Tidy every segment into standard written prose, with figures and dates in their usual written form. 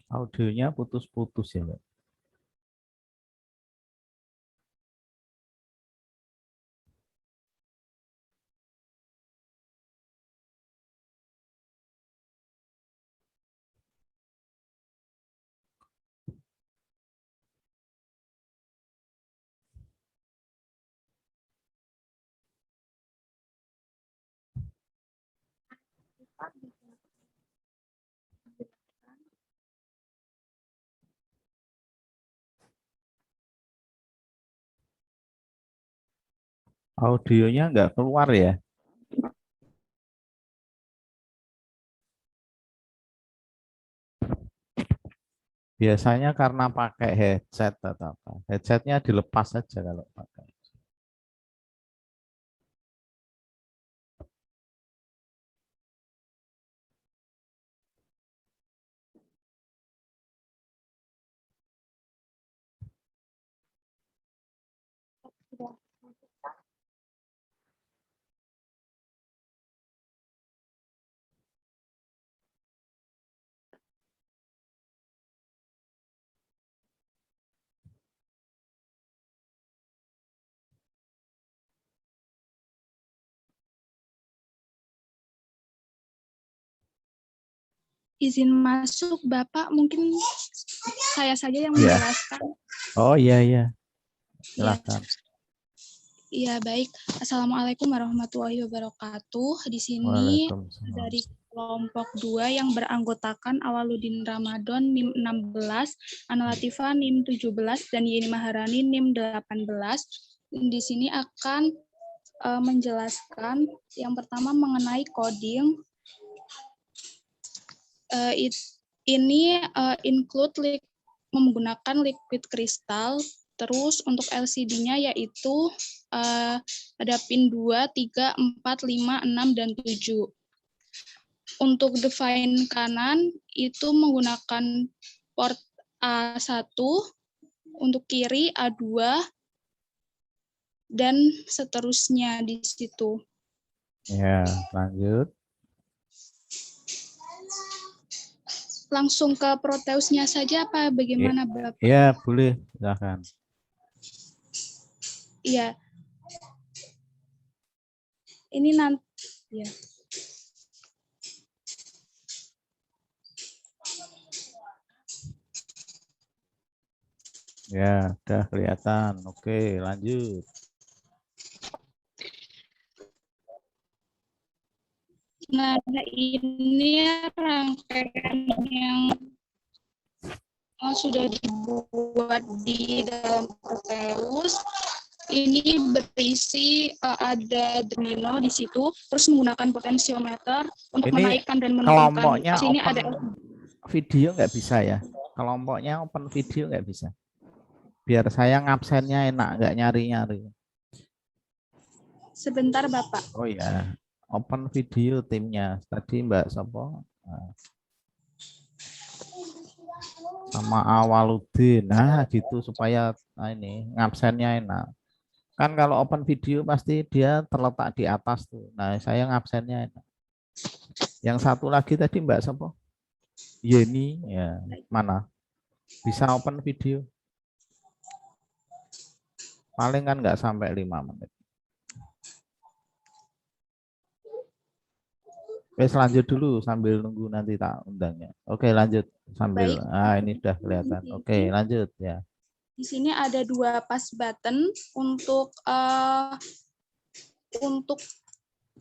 Audionya putus-putus ya, Mbak. Audionya nggak keluar ya. Biasanya karena pakai headset atau apa. Headsetnya dilepas saja kalau pakai. Izin masuk, Bapak. Mungkin saya saja yang Ya. menjelaskan. Oh iya iya. Ya, Silakan. ya baik. Assalamualaikum warahmatullahi wabarakatuh. Di sini Waalaikumsalam. dari kelompok 2 yang beranggotakan Awaludin Ramadan NIM 16, Ana Latifah NIM 17, dan Yeni Maharani NIM 18. Di sini akan menjelaskan yang pertama mengenai coding. Ini include menggunakan liquid crystal. Terus untuk LCD-nya yaitu ada pin 2, 3, 4, 5, 6, dan 7. Untuk define kanan itu menggunakan port A1, untuk kiri A2, dan seterusnya di situ. Ya, lanjut. Langsung ke Proteusnya saja apa bagaimana, Bapak? Ya, boleh. Silakan. Iya. Ini nanti ya. Ya, udah kelihatan. Oke, lanjut. Nah, ini rangkaian yang sudah dibuat di dalam Proteus. Ini berisi ada domino di situ, terus menggunakan potensiometer untuk Ini menaikkan dan menurunkan. kelompoknya Di sini open ada video nggak bisa ya? Kelompoknya open video nggak bisa? Biar saya ngabsennya enak, nggak nyari-nyari. sebentar, Bapak. Oh ya, open video timnya. Tadi Mbak Sopo sama Awaludin. Nah, gitu supaya ini ngabsennya enak. Kan kalau open video pasti dia terletak di atas tuh. Nah, saya ngabsennya enak. Yang satu lagi tadi Mbak Sopo? Yeni, ya mana? Bisa open video? Paling kan nggak sampai 5 menit. Oke, lanjut dulu sambil nunggu nanti tak undangnya. Oke, lanjut sambil. Baik. Ini udah kelihatan. Oke, lanjut ya. Di sini ada 2 pas button untuk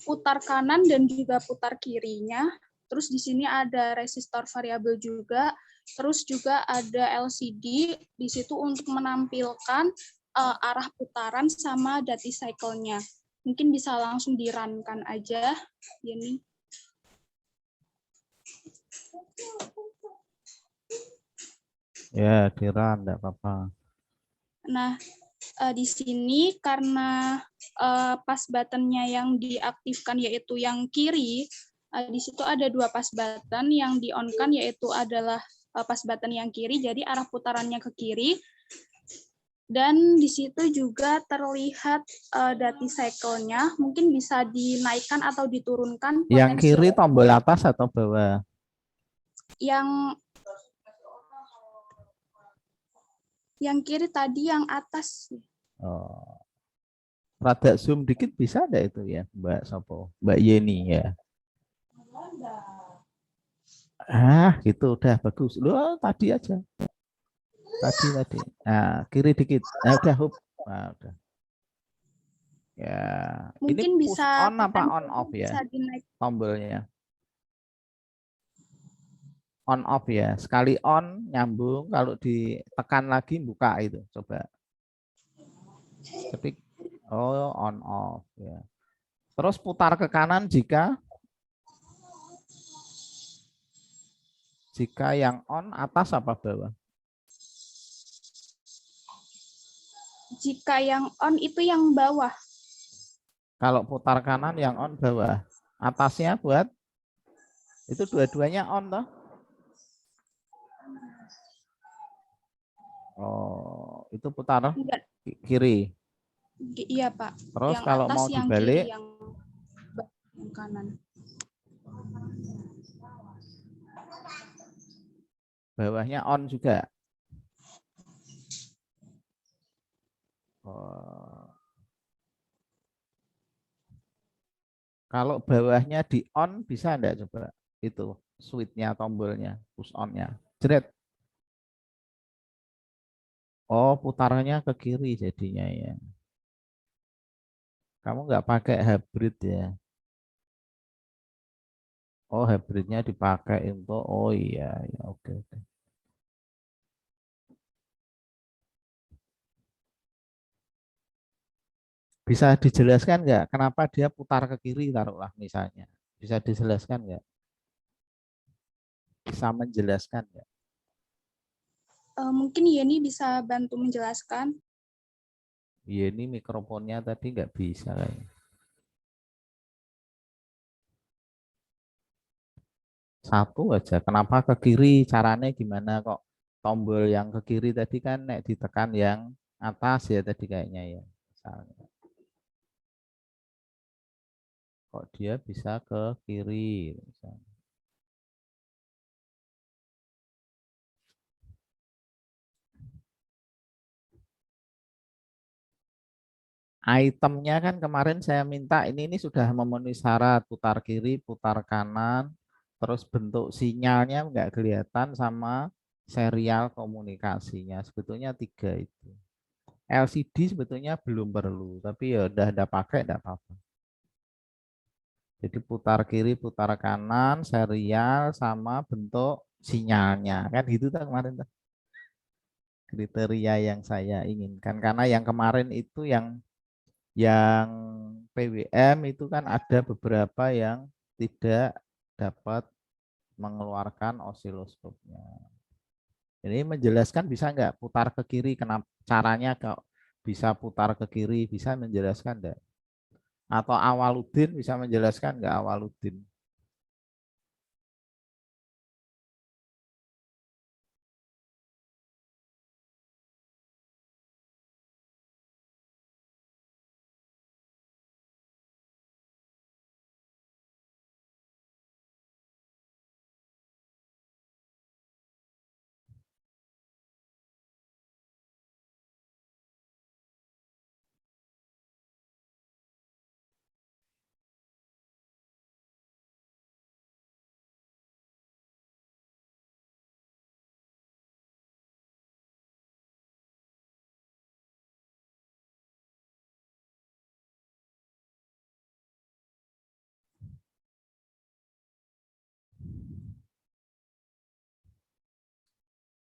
putar kanan dan juga putar kirinya. Terus di sini ada resistor variabel juga. Terus juga ada LCD di situ untuk menampilkan arah putaran sama dati cycle-nya. Mungkin bisa langsung di-run-kan aja, Yeni. Ya, di-run enggak apa-apa. Nah, di sini karena pas button-nya yang diaktifkan yaitu yang kiri, di situ ada 2 pas button yang di-on-kan yaitu adalah pas button yang kiri, jadi arah putarannya ke kiri. Dan di situ juga terlihat dati cycle-nya, mungkin bisa dinaikkan atau diturunkan. Yang kiri tombol atas atau bawah? Yang Yang kiri tadi yang atas. Oh, rada zoom dikit bisa ada itu ya, Mbak Sopo, Mbak Yeni ya. Gitu udah bagus. Loh, tadi aja. Tadi. Nah, kiri dikit. Nah, udah hub. Nah, udah. Ya, ini Mungkin push bisa on apa tekan on off ya bisa dinaik. tombolnya? On off ya. Sekali on nyambung, kalau ditekan lagi buka itu. Coba. Tapi oh on off ya. Terus putar ke kanan jika yang on atas apa bawah? Jika yang on itu yang bawah. Kalau putar kanan yang on bawah. Atasnya buat itu dua-duanya on toh? Oh, itu putar Enggak, kiri. iya Pak. Terus Yang kalau atas, mau yang kiri, dibalik, yang kanan. bawahnya on juga. Oh. Kalau bawahnya di on bisa enggak coba? Itu switch-nya, tombolnya, push on-nya. Jret. Oh, putarnya ke kiri jadinya ya. Kamu nggak pakai hybrid ya? Oh, hybridnya dipakai untuk, oh iya, ya oke, oke. Bisa dijelaskan nggak kenapa dia putar ke kiri taruhlah misalnya? Bisa dijelaskan nggak? Bisa menjelaskan nggak? Mungkin Yeni bisa bantu menjelaskan. Iya, ini mikrofonnya tadi nggak bisa kayaknya. Satu aja. Kenapa ke kiri? Caranya gimana kok? Tombol yang ke kiri tadi kan nek ditekan yang atas ya tadi kayaknya ya. Misalnya. Kok dia bisa ke kiri? Misalnya. Itemnya kan kemarin saya minta ini sudah memenuhi syarat putar kiri, putar kanan, terus bentuk sinyalnya nggak kelihatan sama serial komunikasinya. Sebetulnya tiga itu. LCD sebetulnya belum perlu, tapi ya udah ada pakai enggak apa-apa. Jadi putar kiri, putar kanan, serial sama bentuk sinyalnya. Kan gitu tuh kemarin tuh. Kriteria yang saya inginkan. Karena yang kemarin itu yang PWM itu kan ada beberapa yang tidak dapat mengeluarkan osiloskopnya. Ini menjelaskan bisa nggak putar ke kiri? Kenapa caranya kok bisa putar ke kiri? Bisa menjelaskan nggak? Atau Awaludin bisa menjelaskan nggak Awaludin?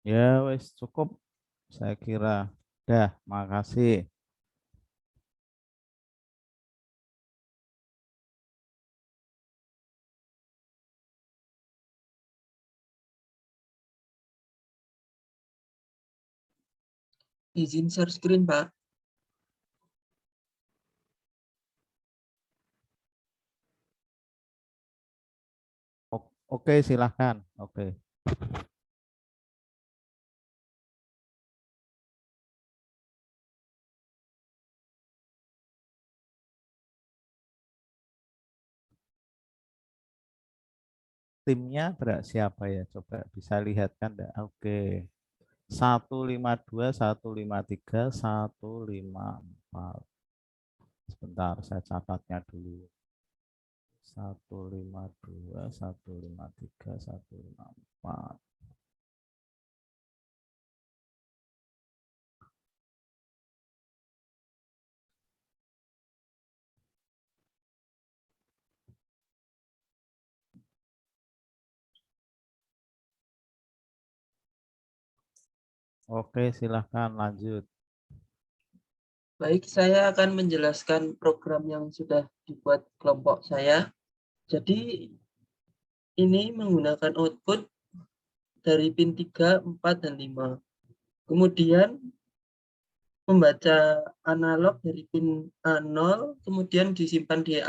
Ya wes cukup saya kira. Dah, makasih. Izin share screen, Pak. Oke, silahkan. Oke. Timnya siapa ya? Coba bisa lihat kan enggak? Oke. 152, 153, 154. Sebentar, saya catatnya dulu. 152, 153, 154. Oke, silahkan lanjut. Baik, saya akan menjelaskan program yang sudah dibuat kelompok saya. Jadi ini menggunakan output dari pin 3, 4, dan 5. Kemudian membaca analog dari pin A0, kemudian disimpan di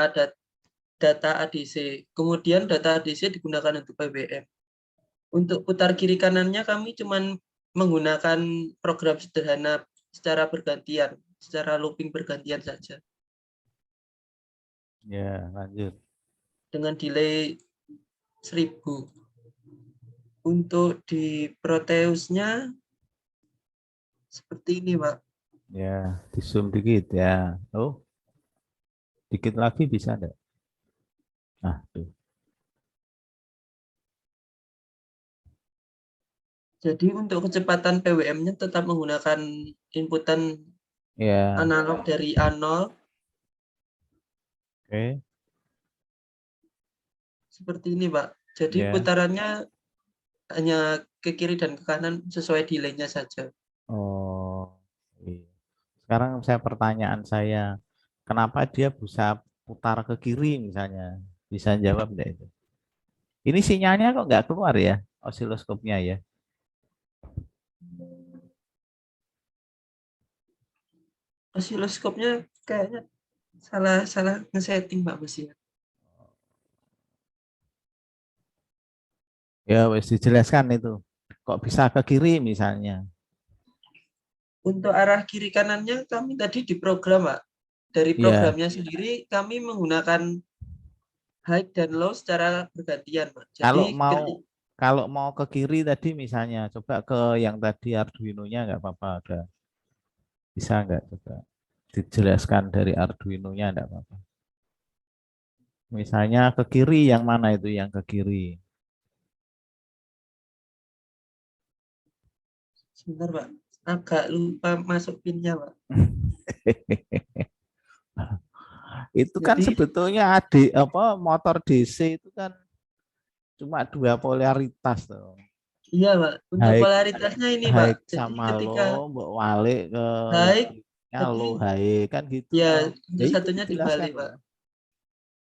data ADC. Kemudian data ADC digunakan untuk PWM. Untuk putar kiri kanannya kami cuma menggunakan program sederhana secara bergantian, secara looping bergantian saja. Ya, lanjut. Dengan delay 1000. Untuk di Proteusnya seperti ini, Pak. Ya, di zoom dikit ya. Oh, dikit lagi bisa enggak? Nah, tuh. Jadi untuk kecepatan PWM-nya tetap menggunakan inputan Ya, analog dari A0 oke. seperti ini, Pak. Jadi Ya. putarannya hanya ke kiri dan ke kanan sesuai delay-nya saja. Oh, iya. Sekarang pertanyaan saya, kenapa dia bisa putar ke kiri misalnya? Bisa jawab enggak itu? Ini sinyalnya kok nggak keluar ya, osiloskopnya ya? Osiloskopnya kayaknya salah nge-setting, Pak Mas ya. Ya, wes dijelaskan itu. Kok bisa ke kiri misalnya? Untuk arah kiri kanannya kami tadi diprogram, Pak. Dari Iya, programnya sendiri kami menggunakan high dan low secara bergantian, Pak. kalau Jadi mau kalau mau ke kiri tadi misalnya, coba ke yang tadi Arduino-nya nggak apa-apa, ada bisa nggak coba dijelaskan dari Arduino-nya nggak apa-apa. Misalnya ke kiri yang mana itu yang ke kiri? sebentar, Pak. Agak lupa masuk pinnya, Pak. Itu kan Jadi sebetulnya motor DC itu kan cuma dua polaritas tuh. iya, Pak. Untuk High polaritasnya ini, Pak. high Jadi sama ketika low, mbok walik ke yang high ininya tadi low high kan gitu ya toh. Ya untuk itu satunya dijelaskan dibalik, Pak. loh.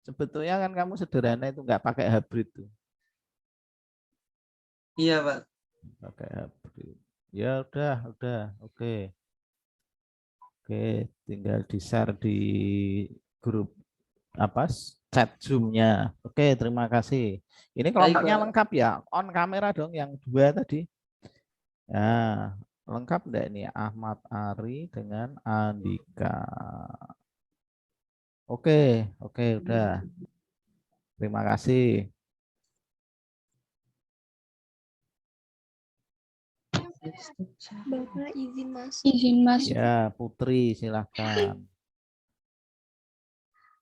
Sebetulnya kan kamu sederhana itu nggak pakai hybrid tuh, Iya, Pak. pakai hybrid. Ya udah, oke. Oke, tinggal di-share di grup apa chat Zoom-nya. Oke, terima kasih. Ini Baik, kelompoknya Pak. lengkap ya. On kamera dong yang dua tadi. Nah, lengkap enggak ini Ahmad Ari dengan Andika. Oke, udah. Terima kasih. Bapak izin masuk. Izin masuk. Ya, Putri silahkan.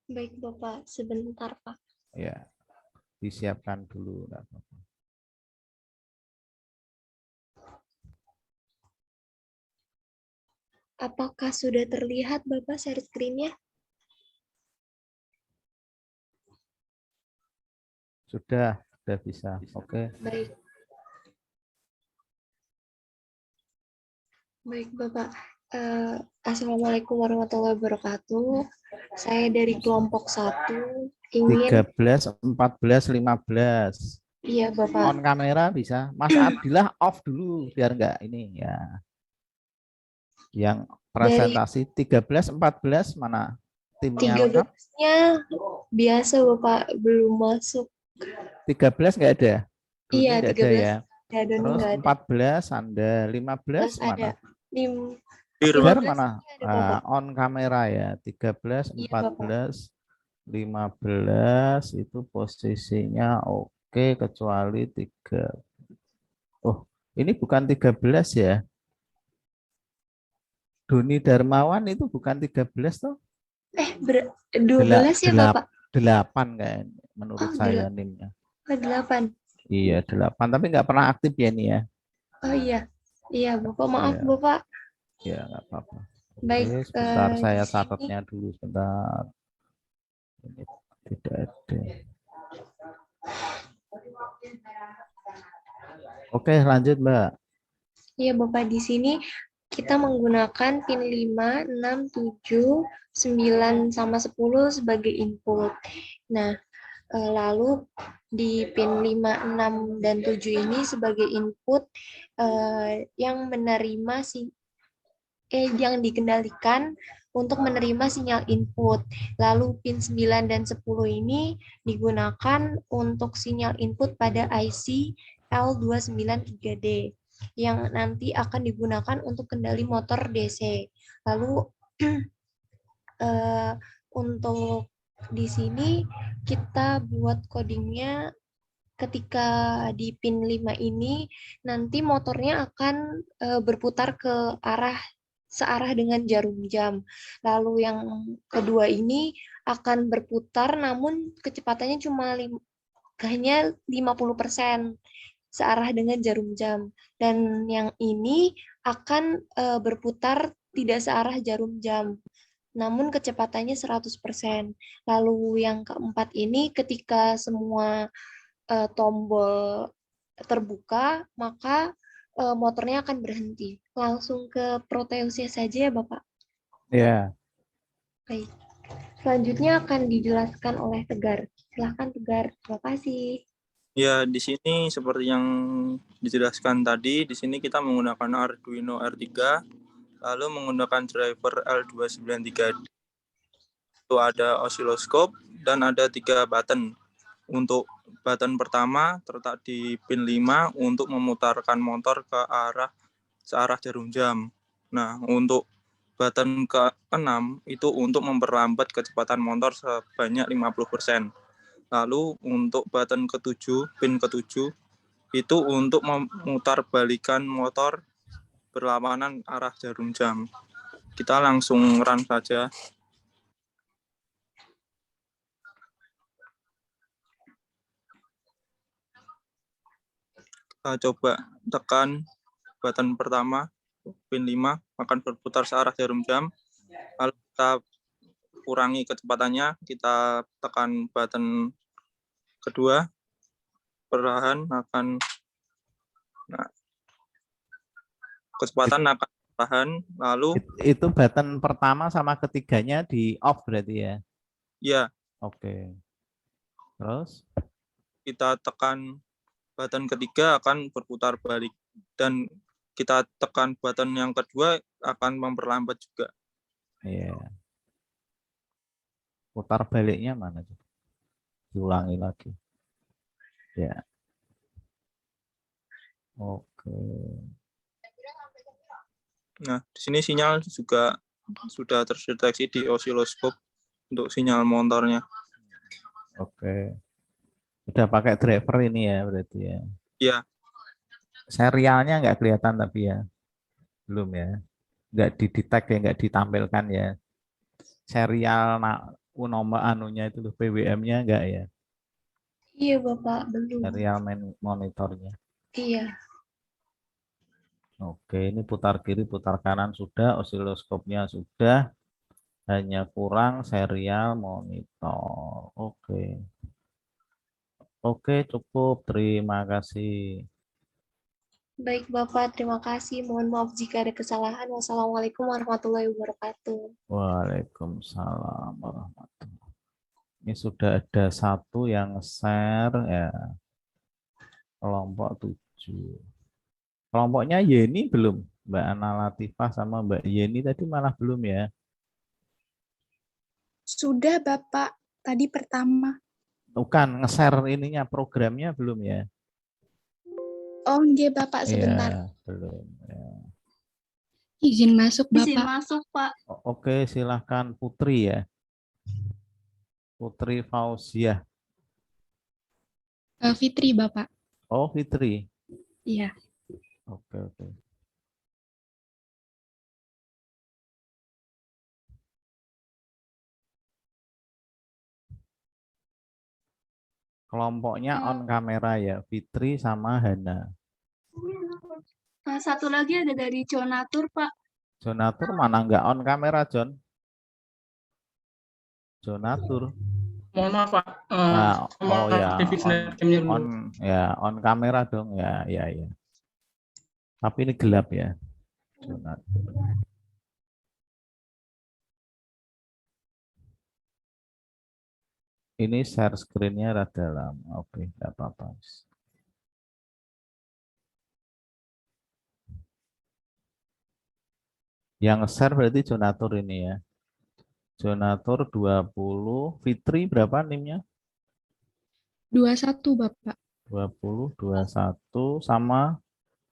Baik Bapak, sebentar Pak. Ya, disiapkan dulu. Enggak apa-apa. Apakah sudah terlihat Bapak share screen-nya? Sudah bisa. Oke. Baik. Baik Bapak. Assalamualaikum warahmatullahi wabarakatuh. Saya dari kelompok 1 ingin 13, 14, 15. iya On Bapak. kamera bisa. Mas Abdillah off dulu biar enggak ini ya. Yang Dari presentasi 13, 14 mana? Timnya lengkap? 13-nya biasa Bapak belum masuk. 13 enggak ada? Doni Iya, enggak ada 13 ya. ya Doni Terus enggak ada. 14 Anda, 15 ada. mana? Lim- Biar 15 mana? ada Bapak. On kamera ya. 13, Iya Bapak. 14, 15 itu posisinya oke kecuali 3. Oh, Ini bukan 13 ya. Doni Darmawan itu bukan 13 toh? 12 ya Bapak? 8 kan menurut Oh, saya NIM-nya. 8. Iya, 8 tapi nggak pernah aktif ya ini ya. Oh iya. Iya, Bapak maaf Iya. Bapak. Ya, nggak apa-apa. Baik, Oke, sebentar di saya sini. catatnya dulu sebentar. Ini tidak ada. Oke, lanjut Mbak. Iya Bapak, di sini kita menggunakan pin 5, 6, 7, 9 sama 10 sebagai input. Nah, lalu di pin 5, 6, dan 7 ini sebagai input yang yang dikendalikan untuk menerima sinyal input. Lalu pin 9 dan 10 ini digunakan untuk sinyal input pada IC L293D yang nanti akan digunakan untuk kendali motor DC. Lalu untuk di sini kita buat codingnya ketika di pin 5 ini nanti motornya akan berputar ke searah dengan jarum jam. Lalu yang kedua ini akan berputar namun kecepatannya hanya 50% searah dengan jarum jam. Dan yang ini akan berputar tidak searah jarum jam, namun kecepatannya 100%. Lalu yang keempat ini ketika semua tombol terbuka, maka motornya akan berhenti. Langsung ke Proteusnya saja ya Bapak. Ya, Baik. Selanjutnya akan dijelaskan oleh Tegar. Silahkan Tegar. Terima kasih. Ya, di sini seperti yang dijelaskan tadi, di sini kita menggunakan Arduino R3, lalu menggunakan driver L293. Itu ada osiloskop dan ada 3 button. Untuk button pertama terletak di pin 5 untuk memutarkan motor ke searah jarum jam. Nah, untuk button ke-6 itu untuk memperlambat kecepatan motor sebanyak 50%. Lalu untuk button ke-7, pin ke-7 itu untuk memutar balikan motor berlawanan arah jarum jam. Kita langsung run saja. Kita coba tekan button pertama, pin 5 akan berputar searah jarum jam. Lalu kita kurangi kecepatannya, kita tekan button kedua, perlahan akan kecepatan akan perlahan, lalu itu button pertama sama ketiganya di off berarti ya. ya Oke. Terus kita tekan button ketiga akan berputar balik, dan kita tekan button yang kedua akan memperlambat juga. iya. Putar baliknya mana? Diulangi lagi. Ya. Oke. Nah, di sini sinyal juga sudah terdeteksi di osiloskop untuk sinyal motornya. Oke. Udah pakai driver ini ya berarti ya. Ya, Serialnya nggak kelihatan tapi ya. Belum ya. Nggak didetek ya, nggak ditampilkan ya. Serial nomor anunya itu PWM-nya nggak ya. Iya Bapak, belum. Serial monitornya. Iya. Oke, ini putar kiri, putar kanan sudah, osiloskopnya sudah, hanya kurang serial monitor. Oke. Oke, cukup. Terima kasih. Baik Bapak, terima kasih. Mohon maaf jika ada kesalahan. Wassalamualaikum warahmatullahi wabarakatuh. Waalaikumsalam warahmatullahi. Ini sudah ada satu yang share ya. Kelompok 7. Kelompoknya Yeni belum. Mbak Ana Latifah sama Mbak Yeni tadi malah belum ya. Sudah Bapak, tadi pertama. Bukan, nge-share ininya, programnya belum ya. Oh, nggih Bapak, sebentar. Iya, belum. Ya. Izin masuk Bapak. Izin masuk, Pak. Oke, silahkan Putri ya. Putri Fauziah. Fitri Bapak. Oh, Fitri. Iya. Oke, oke. Kelompoknya on kamera ya, Fitri sama Hana. Satu lagi ada dari Jonatur, Pak. Jonatur mana nggak on kamera, John? Jonatur. Mohon maaf Pak. Nah, Sama oh ya, aktifin snapcam-nya dulu. on kamera dong ya, ya, ya. Tapi ini gelap ya, Jonatur. Ini share screen-nya rada lama. Oke, nggak apa-apa. Yang share berarti Jonatur ini ya. Jonatur 20, Fitri berapa NIM-nya? 21, Bapak. 20, 21 sama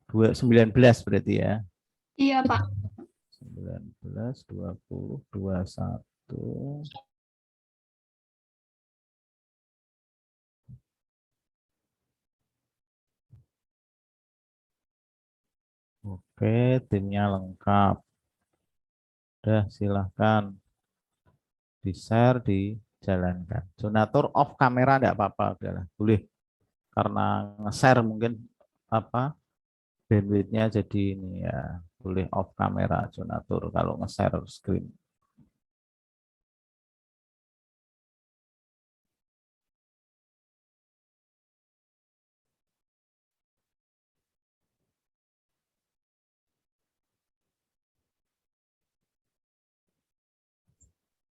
19 berarti ya. Iya, Pak. 19, 20, 21. Oke, timnya lengkap. Udah, silahkan di-share, dijalankan. Jonatur off kamera enggak apa-apa, udahlah. Boleh. Karena nge-share mungkin apa bandwidth-nya jadi ini ya. Boleh off kamera Jonatur kalau nge-share screen.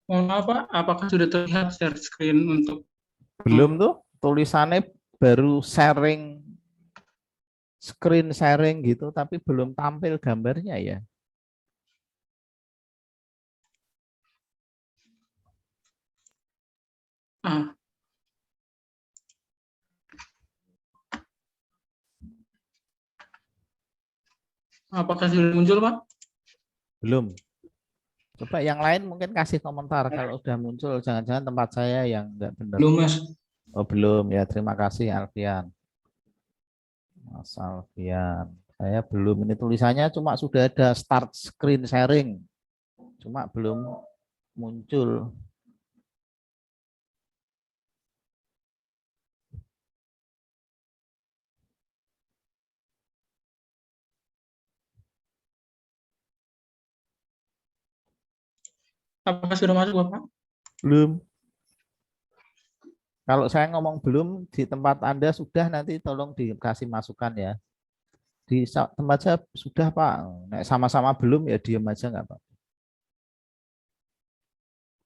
Mohon maaf Pak, apakah sudah terlihat share screen untuk Belum tuh, tulisannya baru sharing, screen sharing gitu, tapi belum tampil gambarnya ya. apakah sudah muncul Pak? Belum. Coba yang lain mungkin kasih komentar kalau udah muncul, jangan-jangan tempat saya yang enggak benar. Belum Mas. Oh belum ya, terima kasih Alfian. Mas Alfian. Saya belum, ini tulisannya cuma sudah ada start screen sharing. Cuma belum muncul. Apakah sudah masuk Bapak? Belum. Kalau saya ngomong belum, di tempat Anda sudah, nanti tolong dikasih masukan ya. Di tempat saya sudah Pak. Nek sama-sama belum ya diam aja nggak Pak.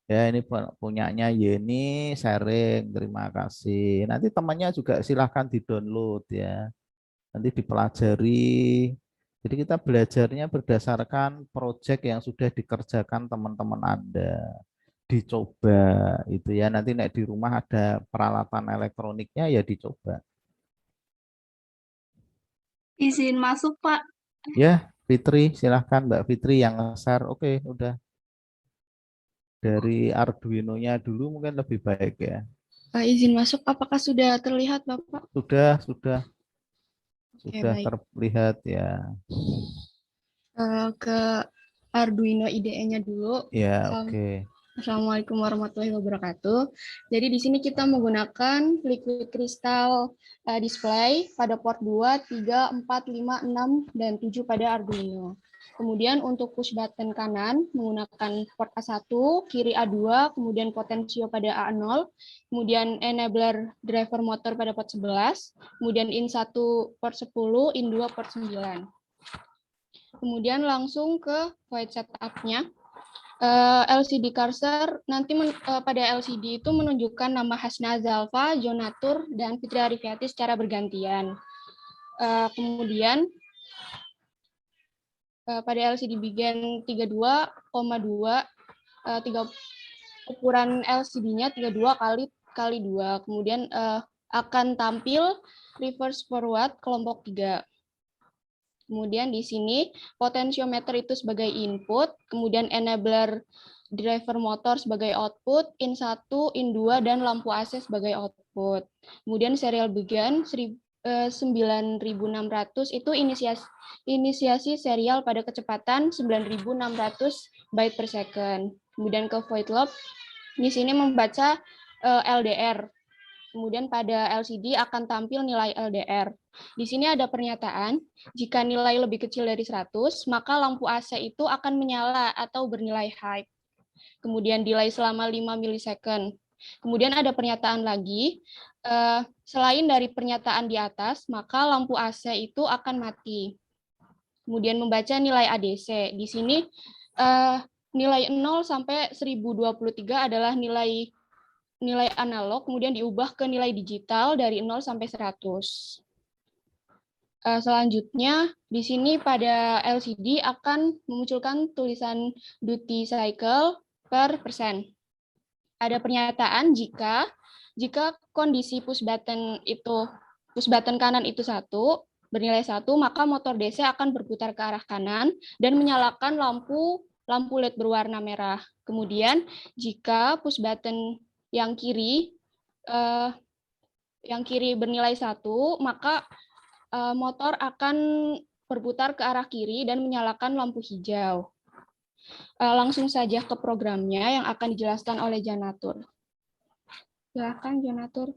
Ya ini punyanya Yeni sharing, terima kasih. Nanti temannya juga silahkan di-download ya. Nanti dipelajari. Jadi kita belajarnya berdasarkan proyek yang sudah dikerjakan teman-teman Anda. Dicoba itu ya, nanti nek di rumah ada peralatan elektroniknya ya dicoba. Izin masuk, Pak. Ya, Fitri, silahkan Mbak Fitri yang nge-share. Oke, udah. Dari Arduino-nya dulu mungkin lebih baik ya. Izin masuk, apakah sudah terlihat, Bapak? Sudah Oke, baik. terlihat ya. Ke Arduino IDE-nya dulu. Ya, oke. Assalamualaikum warahmatullahi wabarakatuh. Jadi di sini kita menggunakan liquid crystal display pada port 2, 3, 4, 5, 6, dan 7 pada Arduino. Kemudian untuk push button kanan menggunakan port A1, kiri A2, kemudian potensio pada A0, kemudian enabler driver motor pada port 11, kemudian in1 port 10, in2 port 9. Kemudian langsung ke void setup-nya. LCD cursor nanti pada LCD itu menunjukkan nama Hasna Zalfa, Jonatur, dan Fitri Arifiati secara bergantian. Kemudian pada LCD begin 32,2 ukuran LCD-nya 32 kali 2. Kemudian akan tampil reverse forward kelompok 3. Kemudian di sini potensiometer itu sebagai input, kemudian enabler driver motor sebagai output, in1, in2, dan lampu AC sebagai output. Kemudian serial begin 9.600 itu inisiasi serial pada kecepatan 9.600 byte per second. Kemudian ke void loop, di sini membaca LDR. Kemudian pada LCD akan tampil nilai LDR. Di sini ada pernyataan, jika nilai lebih kecil dari 100, maka lampu AC itu akan menyala atau bernilai high. Kemudian delay selama 5 milisecond. Kemudian ada pernyataan lagi, selain dari pernyataan di atas, maka lampu AC itu akan mati. Kemudian membaca nilai ADC. Di sini nilai 0 sampai 1023 adalah nilai analog, kemudian diubah ke nilai digital dari 0 sampai 100. Selanjutnya, di sini pada LCD akan memunculkan tulisan duty cycle per persen. Ada pernyataan jika kondisi push button kanan itu 1, bernilai 1, maka motor DC akan berputar ke arah kanan dan menyalakan lampu LED berwarna merah. Kemudian jika push button yang kiri bernilai 1, maka motor akan berputar ke arah kiri dan menyalakan lampu hijau. Langsung saja ke programnya yang akan dijelaskan oleh Janatur. Silakan Janatur.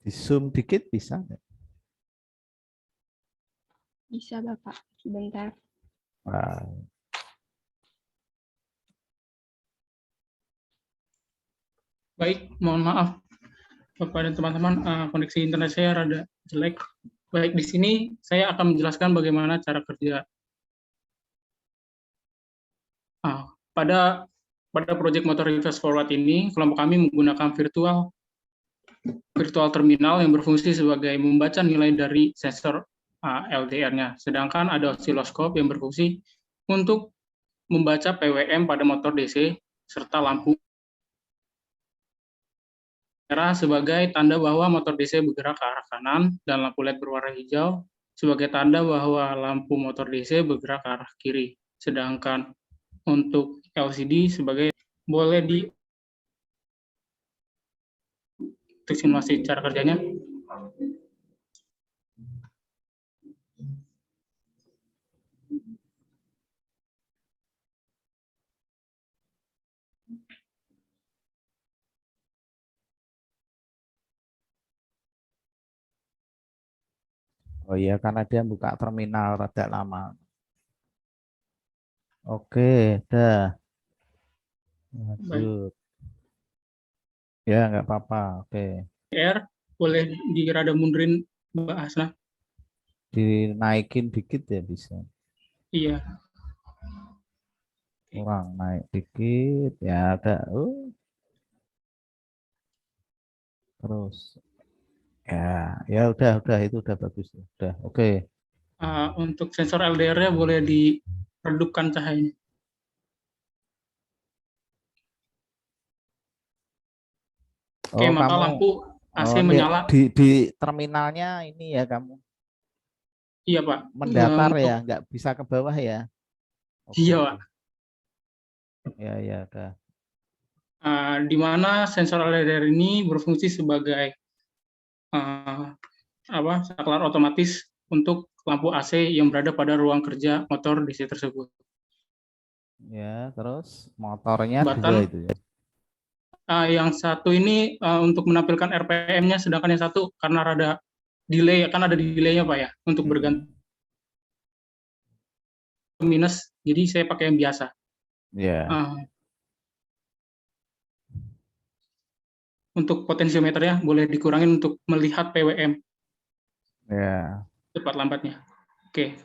Di zoom dikit bisa nggak? Bisa Bapak, sebentar. Wah. Baik, mohon maaf Bapak dan teman-teman, koneksi internet saya rada jelek. Baik, di sini saya akan menjelaskan bagaimana cara kerja. Pada proyek motor reverse forward ini, kelompok kami menggunakan virtual terminal yang berfungsi sebagai membaca nilai dari sensor LDR-nya. Sedangkan ada osiloskop yang berfungsi untuk membaca PWM pada motor DC serta lampu merah sebagai tanda bahwa motor DC bergerak ke arah kanan dan lampu LED berwarna hijau sebagai tanda bahwa lampu motor DC bergerak ke arah kiri. Sedangkan untuk LCD sebagai boleh untuk simulasi cara kerjanya. Oh iya, karena dia buka terminal rada lama. Oke, dah. Lanjut. Ya, nggak apa-apa. Oke. Boleh dirada mundurin Mbak Hasna? Dinaikin dikit ya bisa. Iya. Kurang naik dikit. Ya, ada. Terus. Ya udah itu udah bagus. Udah, oke. Untuk sensor LDR-nya boleh diredupkan cahayanya. Oke, maka kamu, lampu AC menyala. Di terminalnya ini ya kamu. Iya Pak. Mendatar ya, nggak bisa ke bawah ya. Oke. Iya Pak. Ya udah. Di mana sensor LDR ini berfungsi sebagai saklar otomatis untuk lampu AC yang berada pada ruang kerja motor DC tersebut. Ya, terus motornya Button, 2 itu ya. Yang satu ini untuk menampilkan RPM-nya, sedangkan yang satu karena rada delay, kan ada delay-nya Pak ya, untuk berganti minus, jadi saya pakai yang biasa. Ya. Untuk potensiometernya boleh dikurangin untuk melihat PWM. Ya. Cepat lambatnya. Oke,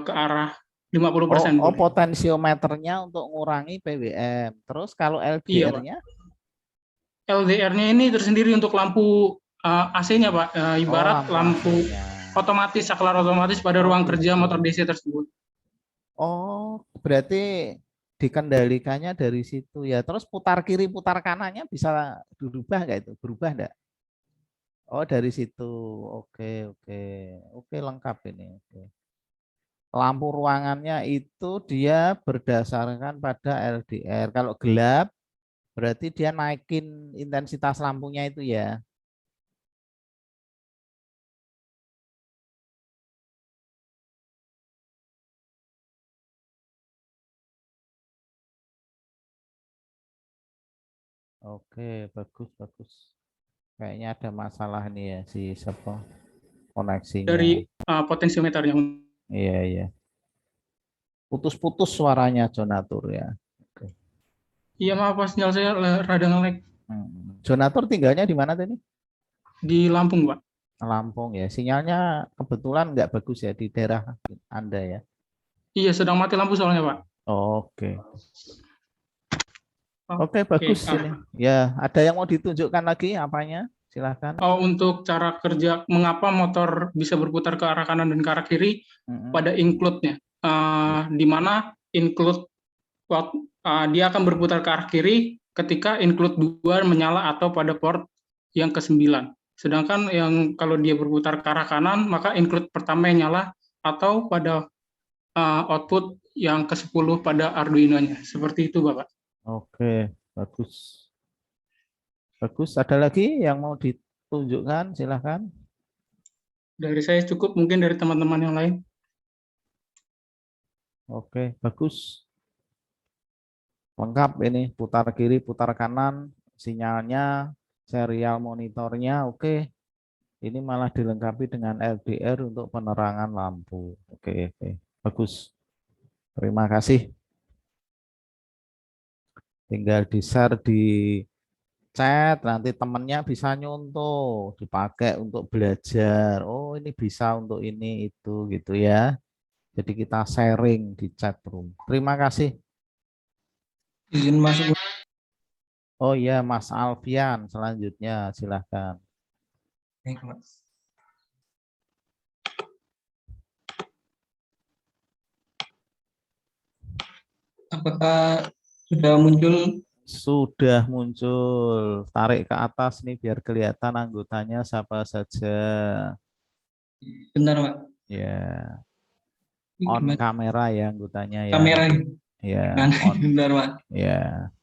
ke arah 50%. Potensiometernya untuk ngurangi PWM. Terus kalau LDR-nya? Iya, LDR-nya ini tersendiri untuk lampu AC-nya Pak. Ibarat lampu otomatis, saklar otomatis pada ruang kerja motor DC tersebut. Oh, berarti dikendalikannya dari situ ya. Terus putar kiri, putar kanannya bisa dirubah nggak itu? Berubah enggak? Oh, dari situ. Oke, oke. Oke, lengkap ini. Oke. Lampu ruangannya itu dia berdasarkan pada LDR. Kalau gelap berarti dia naikin intensitas lampunya itu ya. Oke, bagus, bagus. Kayaknya ada masalah nih ya si siapa koneksinya. Dari potensiometernya. Iya, iya. Putus-putus suaranya Jonatur ya. Oke. Iya maaf Pak, sinyal saya rada nge-lag. Jonatur tinggalnya di mana tadi? Di Lampung Pak. Lampung ya. Sinyalnya kebetulan nggak bagus ya di daerah Anda ya. Iya sedang mati lampu soalnya Pak. Oke. Oh, Oke, bagus oke. ini. Ya, ada yang mau ditunjukkan lagi apanya? Silahkan. Untuk cara kerja, mengapa motor bisa berputar ke arah kanan dan ke arah kiri, pada include-nya. Di mana include dia akan berputar ke arah kiri ketika include 2 menyala atau pada port yang ke-9. Sedangkan yang kalau dia berputar ke arah kanan, maka include pertama yang nyala atau pada output yang ke-10 pada Arduino-nya. Seperti itu, Bapak. Oke, bagus. Bagus. Ada lagi yang mau ditunjukkan? Silahkan. Dari saya cukup, mungkin dari teman-teman yang lain. Oke, bagus. Lengkap ini, putar kiri, putar kanan, sinyalnya, serial monitornya, oke. Ini malah dilengkapi dengan LDR untuk penerangan lampu. Oke, oke. Bagus. Terima kasih. Tinggal di-share di chat, nanti temennya bisa nyontoh, dipakai untuk belajar. Oh, ini bisa untuk ini, itu, gitu ya. Jadi kita sharing di chat room. Terima kasih. Izin masuk. Oh iya, Mas Alfian selanjutnya, silahkan. Baik, Mas. Apakah sudah muncul? Sudah muncul. Tarik ke atas nih biar kelihatan anggotanya siapa saja. Bentar, Pak. Ya, Ini on gimana? kamera ya anggotanya ya. Kamera ini. Ya, Nah, on. bentar, Pak. Ya,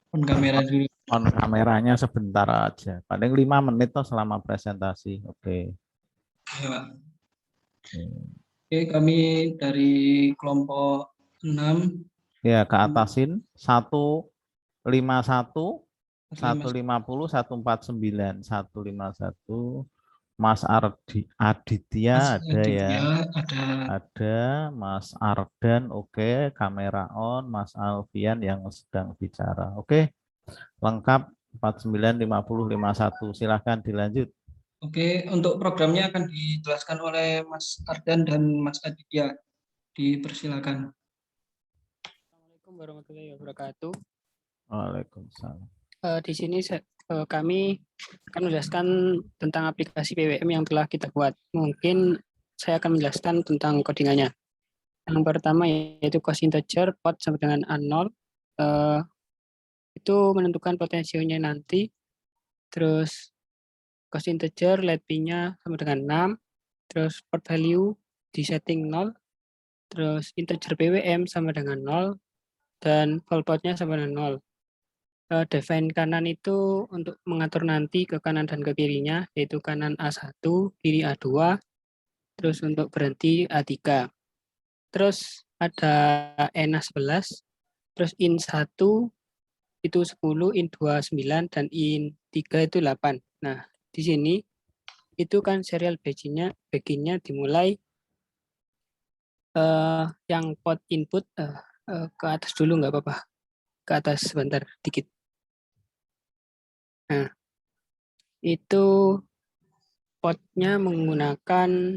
On kamera dulu. on kameranya sebentar aja. Paling 5 menit tuh selama presentasi. Oke. Ya, Pak. Oke, kami dari kelompok 6. Ya, ke atasin 151 150 149 151. Mas Aditya ada ya. Ada Mas Ardan, oke, kamera on, Mas Alfian yang sedang bicara. Oke. Lengkap 49 50 51. Silahkan dilanjut. Oke, untuk programnya akan dijelaskan oleh Mas Ardan dan Mas Aditya. Dipersilakan. Assalamualaikum warahmatullahi wabarakatuh. Waalaikumsalam. Di sini kami akan menjelaskan tentang aplikasi PWM yang telah kita buat. Mungkin saya akan menjelaskan tentang codingannya. Yang pertama yaitu cost integer pot sama dengan A0. Itu menentukan potensionya nanti. Terus cost integer let P-nya sama dengan 6. Terus port value di setting 0. Terus integer PWM sama dengan 0. Dan voltnya sama dengan 0. Define kanan itu untuk mengatur nanti ke kanan dan ke kirinya, yaitu kanan A1, kiri A2, terus untuk berhenti A3. Terus ada ENA 11, terus IN 1 itu 10, IN 2 9, dan IN 3 itu 8. Nah, di sini itu kan serial beginnya dimulai yang pot input ke atas dulu nggak apa-apa, ke atas sebentar dikit. Nah, itu potnya menggunakan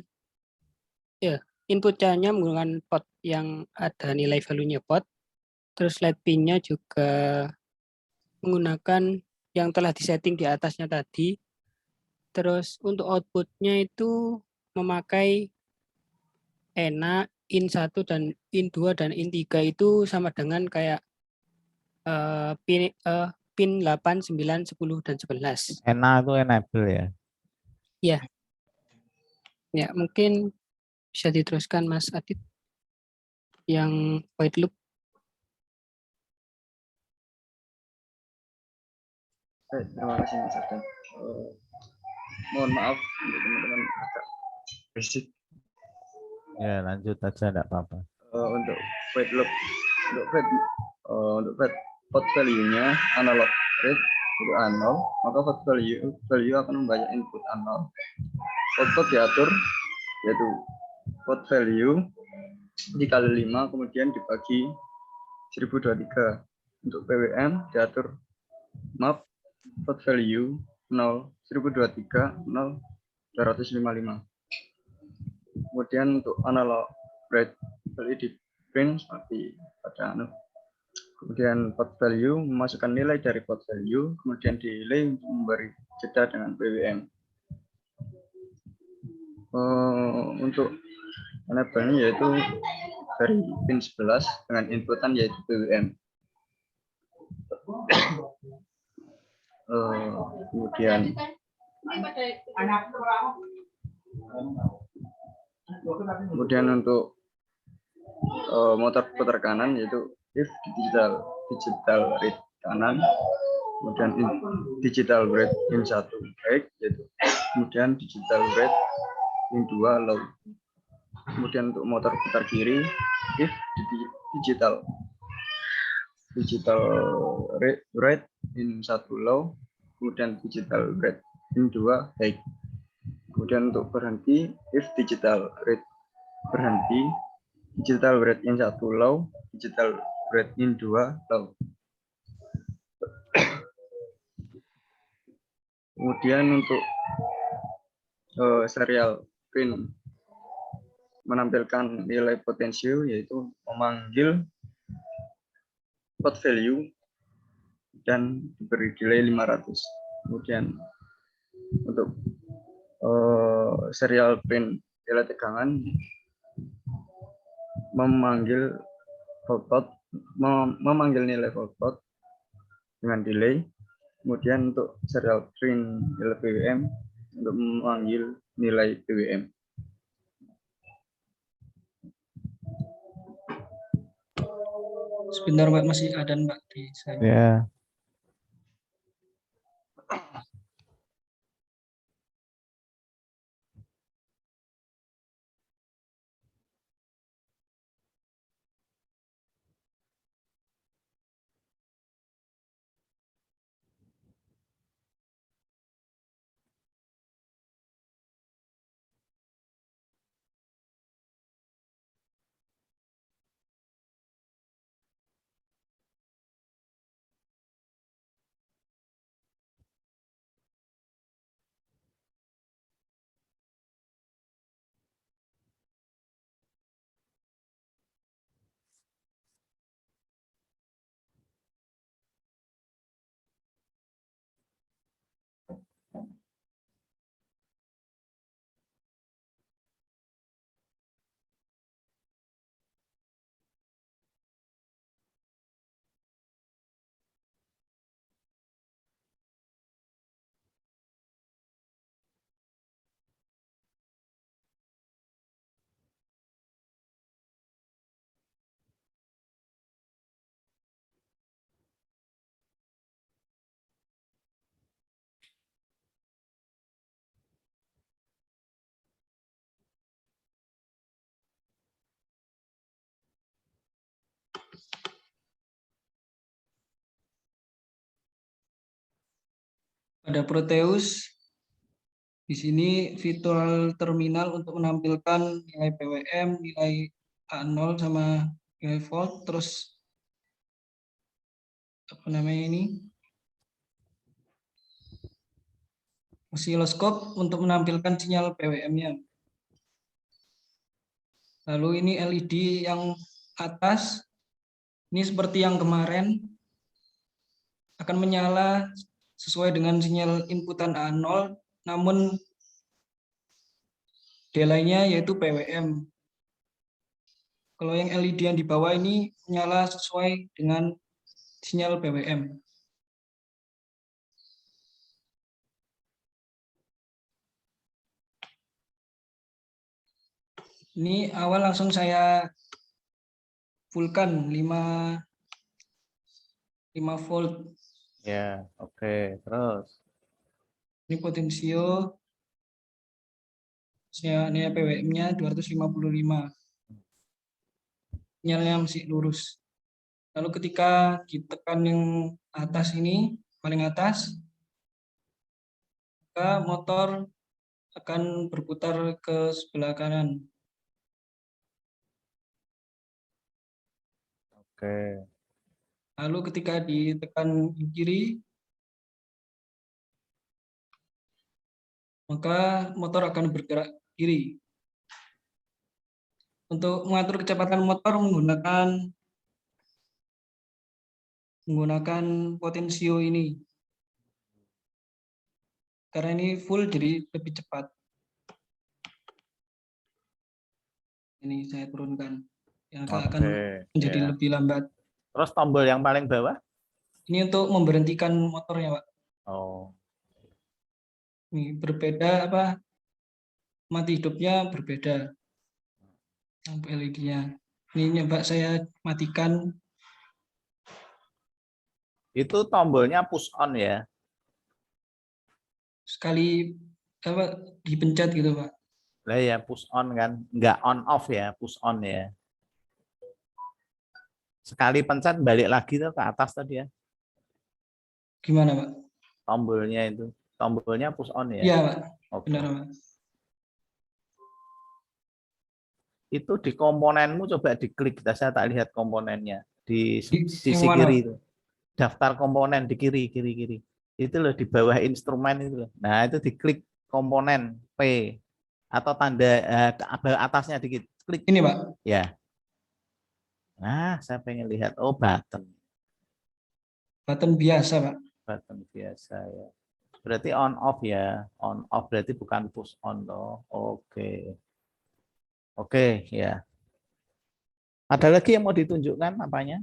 inputnya menggunakan pot yang ada nilai value-nya pot. Terus let pin-nya juga menggunakan yang telah disetting di atasnya tadi. Terus untuk output-nya itu memakai ENA, IN1 dan IN2 dan IN3 itu sama dengan kayak pin 8, 9, 10 dan 11. ENA itu enable ya. Ya, mungkin bisa diteruskan Mas Adit yang white loop. Baik, terima kasih Mas Adam. Mohon maaf untuk teman-teman agak basic. Ya, lanjut aja enggak apa-apa. Untuk white loop, untuk Fed pot value-nya analog rate itu A0, maka pot value akan membaca input A0. Output diatur yaitu pot value dikali 5 kemudian dibagi 1023. Untuk PWM diatur map pot value 0 1023 0 255. Kemudian untuk analog rate value di print seperti pada kemudian pot value memasukkan nilai dari pot value kemudian delay untuk memberi jeda dengan PWM. Untuk enable-nya yaitu dari pin 11 dengan inputan yaitu PWM. Kemudian untuk motor putar kanan yaitu if digital rate kanan, kemudian digital rate in 1 baik yaitu kemudian digital rate in 2 low. Kemudian untuk motor putar kiri if digital rate in 1 low, kemudian digital rate in 2 high. Kemudian untuk berhenti if digital rate berhenti, digital rate in 1 low, digital rate in 2 low. Kemudian untuk serial pin menampilkan nilai potensio yaitu memanggil pot value dan diberi delay 500. Kemudian untuk serial pin nilai tegangan memanggil nilai voltpot dengan delay. Kemudian untuk serial pin nilai PWM untuk memanggil nilai PWM. Sebentar Mbak, masih ada Mbak di saya. Ya. Pada Proteus, di sini virtual terminal untuk menampilkan nilai PWM, nilai A0 sama nilai volt, terus apa namanya ini? Osiloskop untuk menampilkan sinyal PWM-nya. Lalu ini LED yang atas, ini seperti yang kemarin, akan menyala sesuai dengan sinyal inputan A0, namun delay-nya yaitu PWM. Kalau yang LED yang di bawah ini nyala sesuai dengan sinyal BWM. Ini awal langsung saya fullkan 5 volt. Ya, oke. Terus. Ini potensio. Ini PWM-nya 255. Sinyalnya masih lurus. Lalu ketika ditekan yang atas ini, paling atas, maka motor akan berputar ke sebelah kanan. Oke. Lalu ketika ditekan kiri, maka motor akan bergerak kiri. Untuk mengatur kecepatan motor menggunakan potensio ini. Karena ini full jadi lebih cepat. Ini saya turunkan. Yang akan menjadi lebih lambat. Terus tombol yang paling bawah? Ini untuk memberhentikan motornya, Pak. Oh. Ini berbeda apa? Mati hidupnya berbeda. Lampu LED-nya. Ini nyoba saya matikan. Itu tombolnya push on ya? Sekali apa dipencet gitu, Pak. Lah ya push on kan, nggak on off ya, push on ya. Sekali pencet balik lagi tuh ke atas tadi ya. Gimana, Pak? Tombolnya itu, tombolnya push on ya. Iya, Pak. Oke. Benar, Pak. Itu di komponenmu coba diklik, saya tak lihat komponennya di sisi mana? kiri itu. Daftar komponen di kiri. Itu loh di bawah instrumen itu loh. Nah, itu diklik komponen P atau tanda atasnya dikit. Klik. Ini, Pak. Ya. Nah, saya pengen lihat. Oh, button. Button biasa, Pak. Button biasa ya. Berarti on off ya. On off berarti bukan push on loh. Oke. Oke, ya. Ada lagi yang mau ditunjukkan apanya?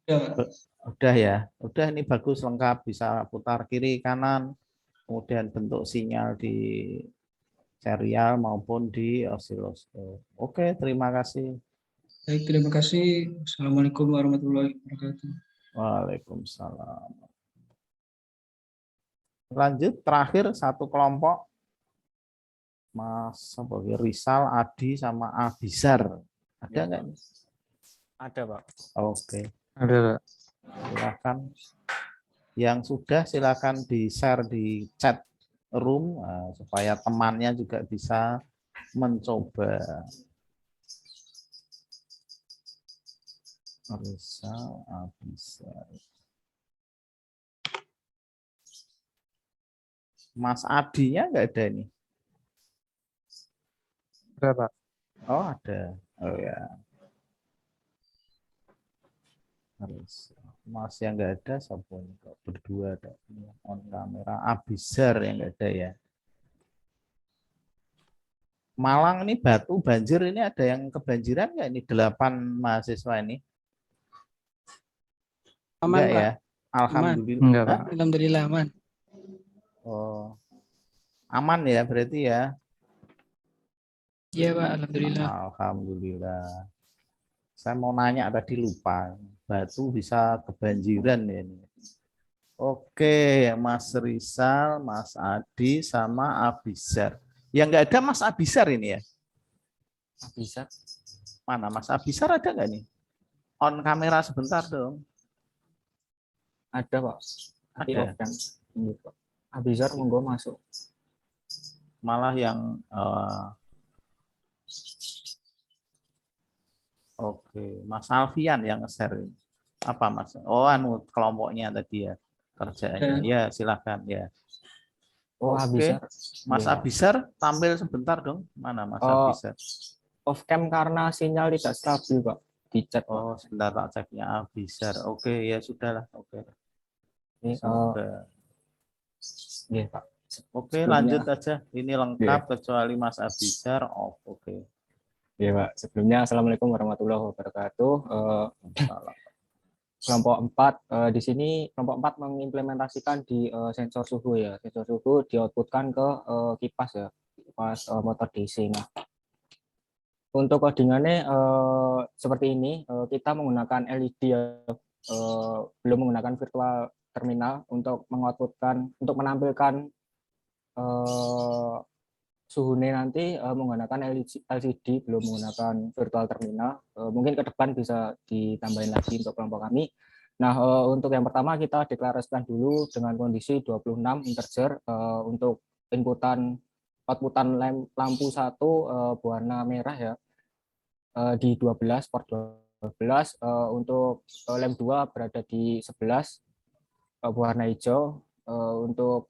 Ya, Pak. Udah ya. Udah, ini bagus lengkap, bisa putar kiri kanan. Kemudian bentuk sinyal di serial maupun di osiloskop. Oke, terima kasih. Baik, terima kasih. Assalamualaikum warahmatullahi wabarakatuh. Waalaikumsalam. Lanjut, terakhir satu kelompok. Mas Rizal, Adi, sama Abizar. Ada nggak? Ada, Pak. Oke. Ada, Pak. Silakan. Yang sudah silakan di-share di chat room supaya temannya juga bisa mencoba. Rizal, Abizar. Mas Adinya nggak ada ini? Ada, Pak. Oh, ada. Oh ya. Mas yang nggak ada, siapa ini? Berdua ada. On kamera. Abizar yang nggak ada ya. Malang ini Batu banjir, ini ada yang kebanjiran nggak ini 8 mahasiswa ini? Aman, enggak Pak. ya? Alhamdulillah. Enggak, Pak. Alhamdulillah aman. Oh. Aman ya berarti ya? Iya, Pak. Alhamdulillah. Alhamdulillah. Saya mau nanya tadi lupa. Batu bisa kebanjiran ya ini. Oke, Mas Rizal, Mas Adi, sama Abizar. Yang nggak ada Mas Abizar ini ya? Bisa. Mana Mas Abizar ada nggak nih? On kamera sebentar dong. Ada, Pak. Tapi Ada. off kan. Abizar monggo masuk. Malah yang oke, Mas Alfian yang nge-share. Apa Mas? Oh, anu kelompoknya tadi ya kerjanya. Ya, silakan ya. Oh, Oke. Abizar. Mas Ya. Abizar tampil sebentar dong. Mana Mas Oh, Abizar? Off cam karena sinyal tidak stabil, Pak. Di chat, Pak. Oh, sebentar tak ceknya Abizar. Oke, ya sudahlah. Oke. Ini, Semoga. iya, Pak. Oke, Sebelumnya- lanjut aja. Ini lengkap kecuali Mas Abizar off. Oke. Ya, Pak. Sebelumnya, Assalamualaikum warahmatullahi wabarakatuh. Kelompok 4, di sini kelompok 4 mengimplementasikan di sensor suhu ya. Sensor suhu dioutputkan ke kipas ya, kipas motor DC. Nah, untuk codingannya seperti ini, kita menggunakan LED ya, belum menggunakan virtual terminal untuk mengoutputkan, untuk menampilkan suhunya nanti menggunakan LCD, belum menggunakan virtual terminal. Mungkin ke depan bisa ditambahin lagi untuk kelompok kami. Nah, untuk yang pertama kita deklarasikan dulu dengan kondisi 26 integer untuk outputan lampu 1 berwarna merah ya, di 12 port 12, untuk lem 2 berada di 11 berwarna hijau, untuk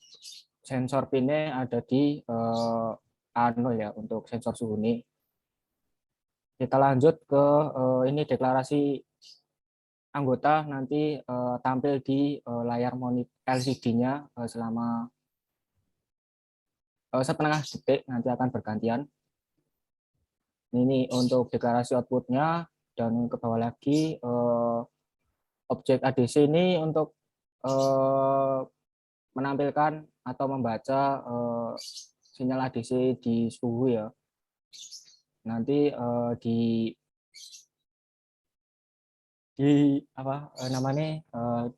sensor pinnya ada di A0 ya untuk sensor suhu ini. Kita lanjut ke ini deklarasi anggota nanti tampil di layar monitor LCD-nya selama setengah detik, nanti akan bergantian. Ini untuk deklarasi outputnya, dan ke bawah lagi objek ADC ini untuk menampilkan atau membaca sinyal ADC di suhu ya. Nanti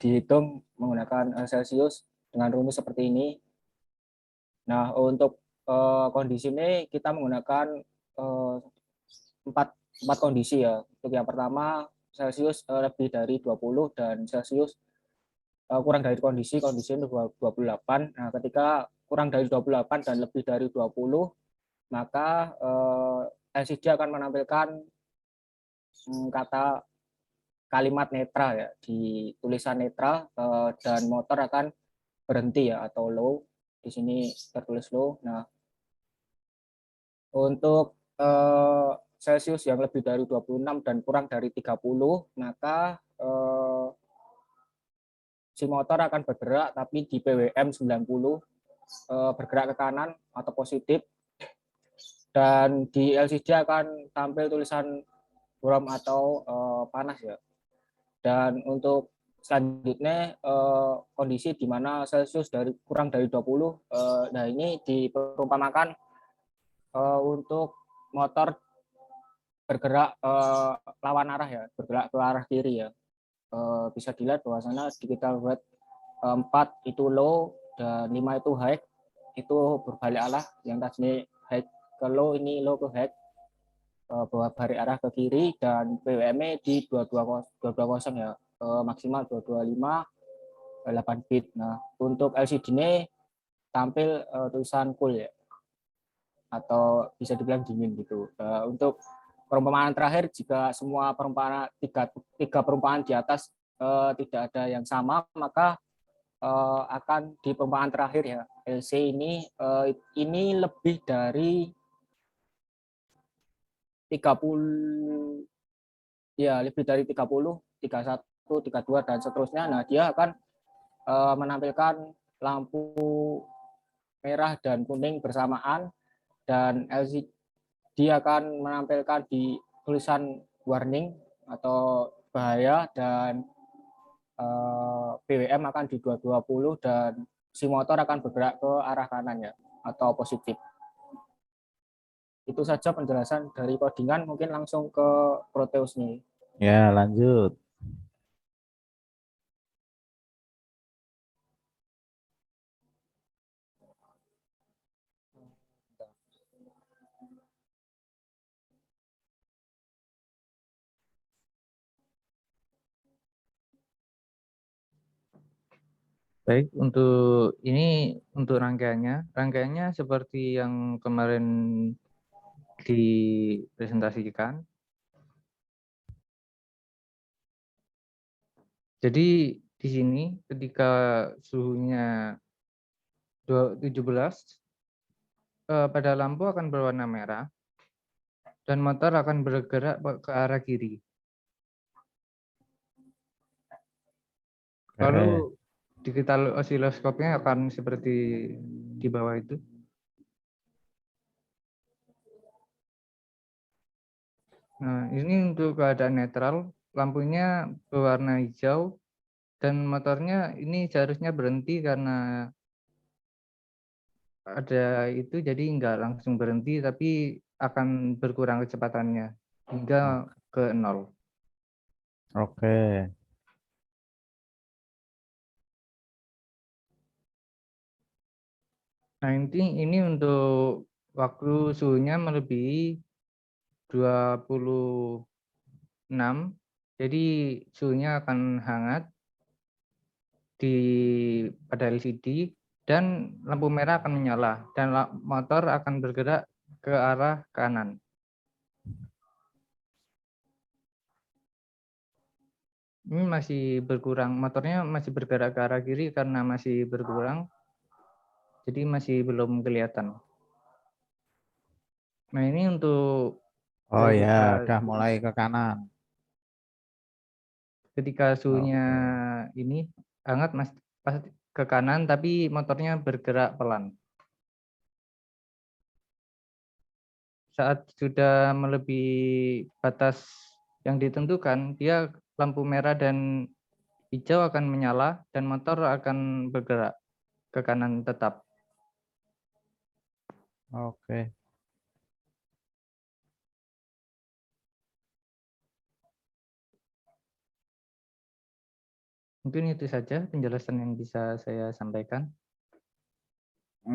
dihitung menggunakan Celsius dengan rumus seperti ini. Nah, untuk kondisi ini kita menggunakan empat kondisi ya. Untuk yang pertama, Celsius lebih dari 20 dan Celsius kurang dari kondisi ini 28. Nah, ketika kurang dari 28 dan lebih dari 20, maka LCD akan menampilkan kata kalimat netral ya, di tulisan netral, dan motor akan berhenti ya, atau low. Di sini tertulis low. Nah, untuk Celsius yang lebih dari 26 dan kurang dari 30, maka si motor akan bergerak tapi di PWM 90, bergerak ke kanan atau positif, dan di LCD akan tampil tulisan warm atau panas ya. Dan untuk selanjutnya kondisi di mana Celsius kurang dari 20, nah ini diperumpamakan untuk motor bergerak lawan arah ya, bergerak ke arah kiri ya. Bisa dilihat bahwasanya digital wet 4 itu low dan 5 itu high, itu berbalik arah. Yang tadi high ke low, ini low ke high, bahwa balik arah ke kiri, dan PWM di 220 ya, maksimal 225 8 bit. Nah, untuk LCD ini tampil tulisan cool ya, atau bisa dibilang dingin gitu. Untuk perumpamaan terakhir, jika semua perumpamaan tiga perumpamaan di atas tidak ada yang sama, maka akan di perumpamaan terakhir ya, LC ini lebih dari 30 ya, lebih dari 30, 31, 32 dan seterusnya. Nah, dia akan menampilkan lampu merah dan kuning bersamaan, dan LCD dia akan menampilkan di tulisan warning atau bahaya, dan BWM akan di 220, dan si motor akan bergerak ke arah kanan ya, atau positif. Itu saja penjelasan dari codingan, mungkin langsung ke Proteus nih. Ya, lanjut. Baik, untuk ini untuk rangkaiannya seperti yang kemarin dipresentasikan. Jadi di sini ketika suhunya 17, pada lampu akan berwarna merah dan motor akan bergerak ke arah kiri. Lalu digital osiloskopnya akan seperti di bawah itu. Nah, ini untuk keadaan netral, lampunya berwarna hijau, dan motornya ini seharusnya berhenti karena ada itu, jadi nggak langsung berhenti, tapi akan berkurang kecepatannya hingga ke 0. Oke. Nah, ini untuk waktu suhunya melebihi 26, jadi suhunya akan hangat pada LCD dan lampu merah akan menyala dan motor akan bergerak ke arah kanan. Ini masih berkurang, motornya masih bergerak ke arah kiri karena masih berkurang, jadi masih belum kelihatan. Nah, ini untuk Oh ya, udah mulai ke kanan. ketika suhunya ini hangat pasti ke kanan, tapi motornya bergerak pelan. Saat sudah melebihi batas yang ditentukan, dia lampu merah dan hijau akan menyala dan motor akan bergerak ke kanan tetap. Oke. Mungkin itu saja penjelasan yang bisa saya sampaikan.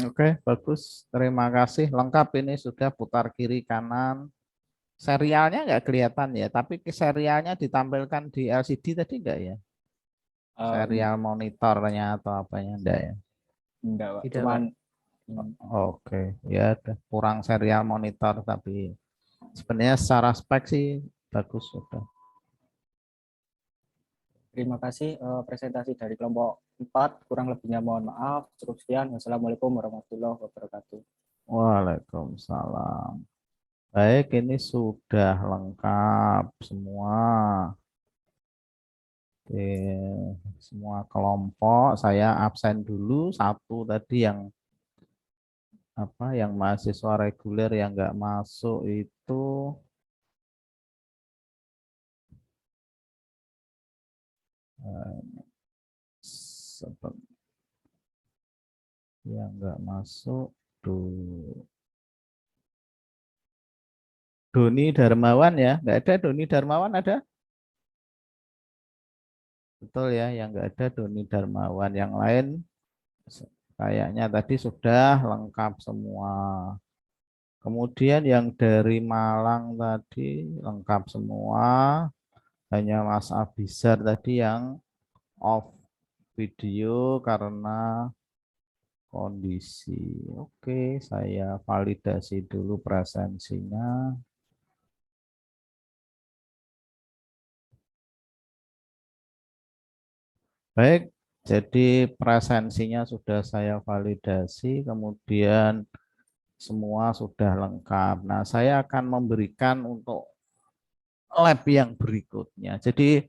Oke, bagus. Terima kasih. Lengkap ini sudah putar kiri kanan. Serialnya nggak kelihatan ya, tapi serialnya ditampilkan di LCD tadi enggak ya? Serial monitornya atau apanya enggak ya? Enggak, Pak. Tidak, Cuman Oke, ya kurang serial monitor, tapi sebenarnya secara spek sih bagus sudah. terima kasih presentasi dari kelompok 4. Kurang lebihnya mohon maaf. Cukup sekian. Wassalamualaikum warahmatullahi wabarakatuh. Waalaikumsalam. Baik, ini sudah lengkap semua. Oke, semua kelompok saya absen dulu. Satu tadi yang mahasiswa reguler yang nggak masuk itu yang nggak masuk tuh Doni Darmawan ya, nggak ada. Doni Darmawan ada? Betul ya, yang nggak ada Doni Darmawan. Yang lain kayaknya tadi sudah lengkap semua. Kemudian yang dari Malang tadi lengkap semua. Hanya Mas Abizar tadi yang off video karena kondisi. Oke, saya validasi dulu presensinya. Baik, jadi presensinya sudah saya validasi, kemudian semua sudah lengkap. Nah, saya akan memberikan untuk lab yang berikutnya. Jadi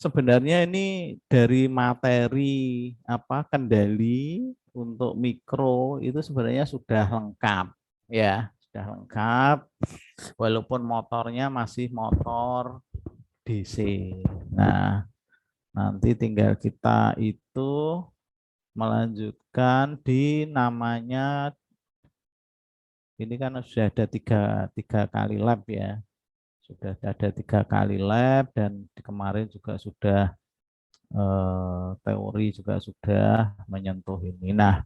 sebenarnya ini dari materi kendali untuk mikro itu sebenarnya sudah lengkap ya, sudah lengkap walaupun motornya masih motor DC. Nah, nanti tinggal kita itu melanjutkan di namanya, ini kan sudah ada tiga kali lab ya. Sudah ada 3 kali lab dan kemarin juga sudah teori juga sudah menyentuh ini. Nah,